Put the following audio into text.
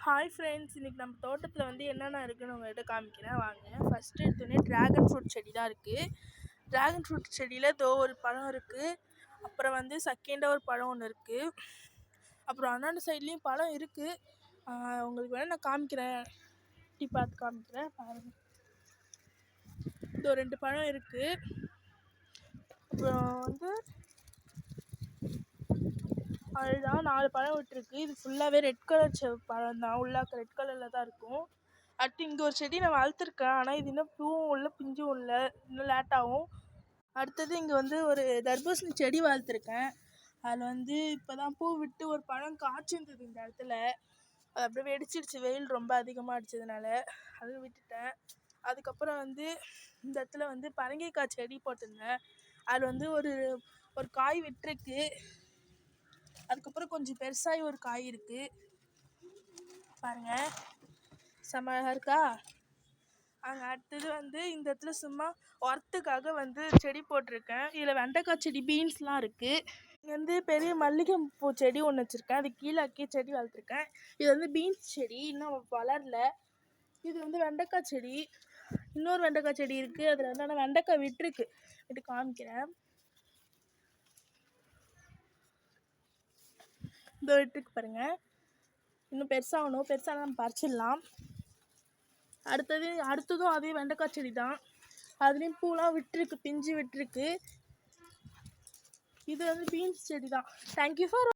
Hi friends, இன்றைக்கி நம்ம தோட்டத்தில் வந்து என்னென்ன இருக்குதுன்னு உங்கள்கிட்ட காமிக்கிறேன் வாங்க. ஃபஸ்ட்டு எடுத்தோடனே ட்ராகன் ஃப்ரூட் செடி தான் இருக்குது. ட்ராகன் ஃப்ரூட் செடியில் ஒரு பழம் இருக்குது. அப்புறம் வந்து செகண்டாக ஒரு பழம் ஒன்று இருக்குது. அப்புறம் அண்ணாண்டு சைட்லேயும் பழம் இருக்குது. உங்களுக்கு வேணால் நான் காமிக்கிறேன், டீ பார்த்து காமிக்கிறேன் பாருங்கள். இதோ 2 பழம் இருக்குது. அப்புறம் வந்து அதுதான் 4 பழம் விட்டுருக்கு. இது ஃபுல்லாகவே ரெட் கலர் பழம் தான், உள்ளாக்க ரெட் கலரில் தான் இருக்கும். அடுத்து இங்கே ஒரு செடி நான் வளர்த்துருக்கேன், ஆனால் இது இன்னும் பூவும் இல்லை பிஞ்சும் இல்லை, இன்னும் லேட்டாகும். அடுத்தது இங்கே வந்து ஒரு தர்பூசணி செடி வளர்த்துருக்கேன். அதில் வந்து இப்போ தான் பூ விட்டு ஒரு பழம் காய்ச்சிருந்தது இந்த இடத்துல. அது அப்படியே வெடிச்சிடுச்சு, வெயில் ரொம்ப அதிகமாக அடித்ததுனால அது விட்டுட்டேன். அதுக்கப்புறம் வந்து இந்த இடத்துல வந்து பரங்கிக்காய் செடி போட்டிருந்தேன். அதில் வந்து ஒரு காய் விட்டுருக்கு. அதுக்கப்புறம் கொஞ்சம் பெருசாகி ஒரு காய் இருக்குது பாருங்கள், செம்ம அழகாக இருக்கா. அங்கே அடுத்தது வந்து இந்த இடத்துல சும்மா உரத்துக்காக வந்து செடி போட்டிருக்கேன். இதில் வெண்டைக்காய் செடி, பீன்ஸ்லாம் இருக்குது. இங்கே வந்து பெரிய மல்லிகை பூ செடி ஒன்று வச்சுருக்கேன், அது கீழே செடி வளர்த்துருக்கேன். இது வந்து பீன்ஸ் செடி, இன்னும் வளரல. இது வந்து வெண்டைக்காய் செடி. இன்னொரு வெண்டைக்காய் செடி இருக்குது, அதில் வந்து ஆனால் வெண்டைக்காய் விட்டுருக்கு, விட்டு காமிக்கிறேன். இந்த விட்டுருக்கு பாருங்கள், இன்னும் பெருசாகணும், பெருசாக நம்ம பறிச்சிடலாம். அடுத்ததும் அதே வெண்டைக்காய் செடி தான், அதுலேயும் பூலாம் விட்டுருக்கு, பிஞ்சு விட்டுருக்கு. இது வந்து பீன்ஸ் செடி தான். Thank you for